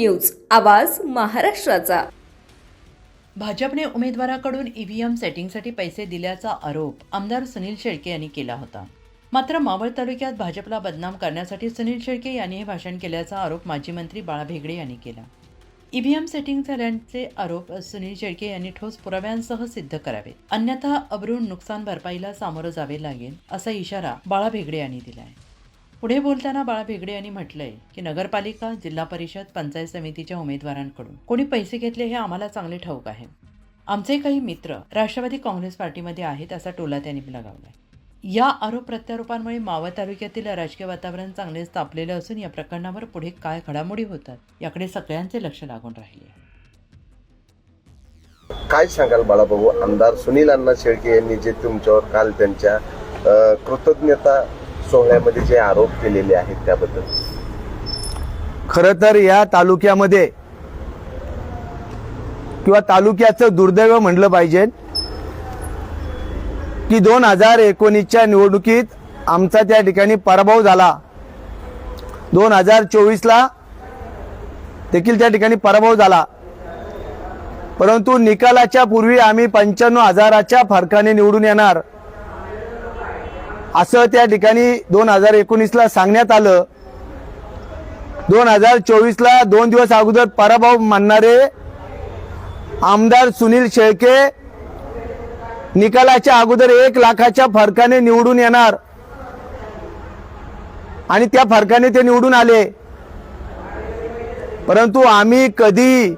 News, आवाज महाराष्ट्राचा। भाजपने उमेदवाराकडून ईव्हीएम सेटिंगसाठी पैसे दिल्याचा आरोप आमदार सुनील शेळके यांनी केला होता। मात्र मावळ तालुक्यात भाजपला बदनाम करण्यासाठी सुनील शेळके यांनी हे भाषण केल्याचा आरोप माजी मंत्री बाळा भेगडे यांनी केला। ईव्हीएम सेटिंग झाल्याचे आरोप सुनील शेळके यांनी ठोस पुराव्यांसह सिद्ध करावेत, अन्यथा अब्रून नुकसान भरपाईला सामोरं जावे लागेल असा इशारा बाळा भेगडे यांनी दिलाय। पुढे बोलताना बाळा भेगडे यांनी म्हटलंय की नगरपालिका, जिल्हा परिषद, पंचायत समितीच्या उमेदवारांकडून कोणी पैसे घेतले हे आम्हाला चांगले ठाऊक आहे। आमचे काही मित्र राष्ट्रवादी काँग्रेस पार्टीमध्ये आहेत असा टोला त्यांनी लगावलाय। या आरोप प्रत्यारोपांमुळे मावळ तालुक्यातील राजकीय वातावरण चांगलेच तापलेलं असून या प्रकरणावर पुढे काय घडामोडी होतात याकडे सगळ्यांचे लक्ष लागून राहिले। काय सांगाल बाळाभाऊ, आमदार सुनील अण्णा शेळके यांनी जे तुमच्यावर काल त्यांच्या कृतज्ञता सोहळ्यामध्ये जे आरोप केलेले आहेत त्याबद्दल? खरं तर या तालुक्यामध्ये किंवा तालुक्याचं दुर्दैव म्हणलं पाहिजे की 2019च्या निवडणुकीत आमचा त्या ठिकाणी पराभव झाला। 2024ला देखील त्या ठिकाणी पराभव झाला, परंतु निकालाच्या पूर्वी आम्ही 95,000च्या फरकाने निवडून येणार असं त्या ठिकाणी 2019ला सांगण्यात आलं। 2024ला 2 दिवस अगोदर पराभव मानणारे आमदार सुनील शेळके निकालाच्या अगोदर 1 लाखाच्या फरकाने निवडून येणार आणि त्या फरकाने ते निवडून आले। परंतु आम्ही कधी,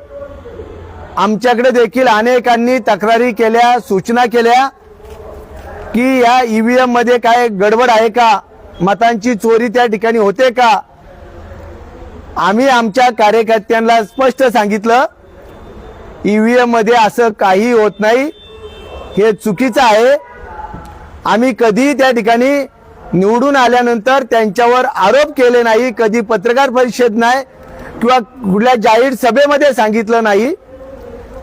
आमच्याकडे देखील अनेकांनी तक्रारी केल्या, सूचना केल्या की या ईव्हीएम मध्ये काय गडबड आहे का, मतांची चोरी त्या ठिकाणी होते का। आम्ही आमच्या कार्यकर्त्यांना स्पष्ट सांगितलं ईव्हीएम मध्ये असं काही होत नाही, हे चुकीचं आहे। आम्ही कधी त्या ठिकाणी निवडून आल्यानंतर त्यांच्यावर आरोप केले नाही, कधी पत्रकार परिषद नाही किंवा कुठल्या जाहीर सभेमध्ये सांगितलं नाही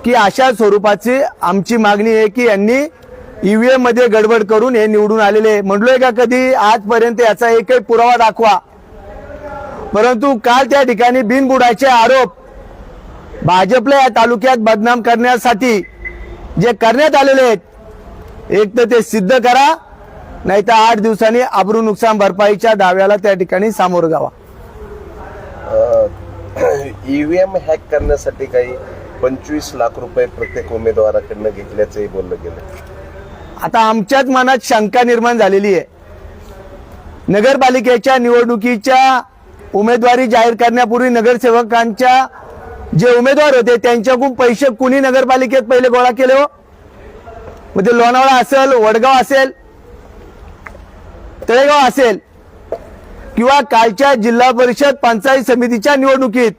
की अशा स्वरूपाची आमची मागणी आहे की यांनी ईव्हीएम मध्ये गडबड करून हे निवडून आलेले। म्हणलोय का कधी आजपर्यंत याचा एकही पुरावा दाखवा। परंतु काल त्या ठिकाणी बिनबुडाचे आरोप भाजपला या तालुक्यात बदनाम करण्यासाठी जे करण्यात आलेले आहेत, एक तर ते सिद्ध करा, नाहीतर 8 दिवसांनी अब्रू नुकसान भरपाईच्या दाव्याला त्या ठिकाणी सामोरं जावा। ईव्हीएम हॅक करण्यासाठी काही 25 लाख रुपये प्रत्येक उमेदवाराकडनं घेतल्याचंही बोललं गेलं। आता आमच्याच मनात शंका निर्माण झालेली आहे। नगरपालिकेच्या निवडणुकीच्या उमेदवारी जाहीर करण्यापूर्वी नगरसेवकांच्या जे उमेदवार होते त्यांच्याकडून पैसे कुणी नगरपालिकेत पहिले गोळा केले हो? मग ते लोणावळा असेल, वडगाव असेल, तळेगाव असेल किंवा कालच्या जिल्हा परिषद पंचायत समितीच्या निवडणुकीत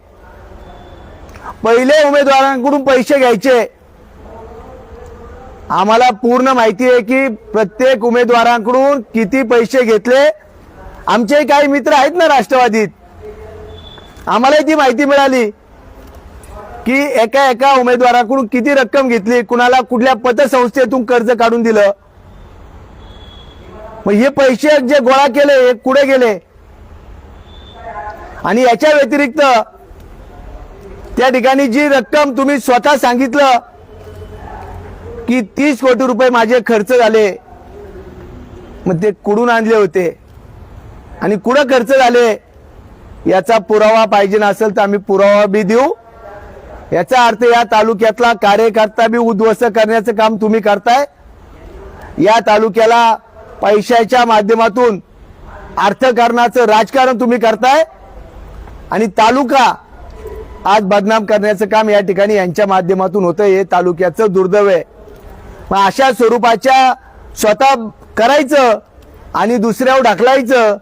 पहिले उमेदवारांकडून पैसे घ्यायचे। आम्हाला पूर्ण माहिती आहे की प्रत्येक उमेदवारांकडून किती पैसे घेतले। आमचे काही मित्र आहेत ना राष्ट्रवादीत, आम्हाला ती माहिती मिळाली की एका उमेदवाराकडून किती रक्कम घेतली, कुणाला कुठल्या पतसंस्थेतून कर्ज काढून दिलं। मग हे पैसे जे गोळा केले हे कुठे गेले? आणि याच्या व्यतिरिक्त त्या ठिकाणी जी रक्कम तुम्ही स्वतः सांगितलं की 30 कोटी रुपये माझे खर्च झाले, मग ते कुठून आणले होते आणि कुठं खर्च झाले याचा पुरावा पाहिजे नसेल तर आम्ही पुरावा बी देऊ। याचा अर्थ या तालुक्यातला कार्यकर्ता बी उद्ध्वस्त करण्याचं काम तुम्ही करताय। या तालुक्याला पैशाच्या माध्यमातून अर्थकारणाचं राजकारण तुम्ही करताय आणि तालुका आज बदनाम करण्याचं काम या ठिकाणी यांच्या माध्यमातून होतं। हे तालुक्याचं दुर्दैव आहे। मग अशा स्वरूपाच्या स्वतः करायचं आणि दुसऱ्यावर ढकलायचं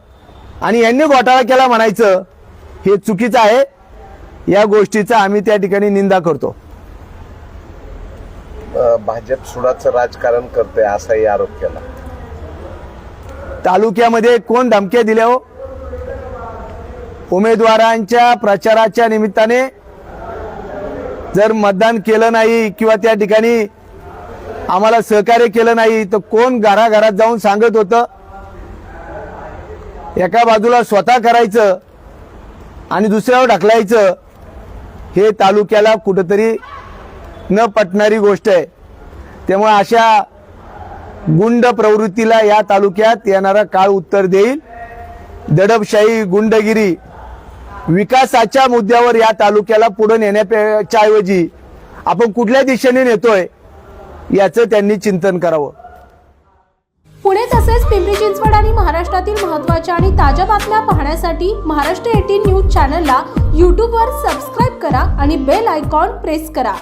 आणि यांनी घोटाळा केला म्हणायचं, हे चुकीचं आहे। या गोष्टीचा आम्ही त्या ठिकाणी निंदा करतो। भाजप सुडाचं राजकारण करते असाही आरोप केला। तालुक्यामध्ये कोण धमक्या दिल्या हो? उमेदवारांच्या प्रचाराच्या निमित्ताने जर मतदान केलं नाही किंवा त्या ठिकाणी आम्हाला सहकार्य केलं नाही तर कोण घराघरात जाऊन सांगत होतं? एका बाजूला स्वतः करायचं आणि दुसऱ्यावर ढकलायचं, हे तालुक्याला कुठंतरी न पटणारी गोष्ट आहे. त्यामुळे अशा गुंड प्रवृत्तीला या तालुक्यात येणारा काळ उत्तर देईल. दडपशाही, गुंडगिरी, विकासाच्या मुद्द्यावर या तालुक्याला पुढे नेण्याच्या ऐवजी आपण कुठल्या दिशेने नेतोय याचं त्यांनी चिंतन करावं. पुणे तसेच पिंपरी चिंचवड आणि महाराष्ट्रातील महत्त्वाच्या आणि ताज्या बातम्या पाहण्यासाठी महाराष्ट्र 18 न्यूज चॅनलला यूट्यूबवर सबस्क्राईब करा आणि बेल आयकॉन प्रेस करा.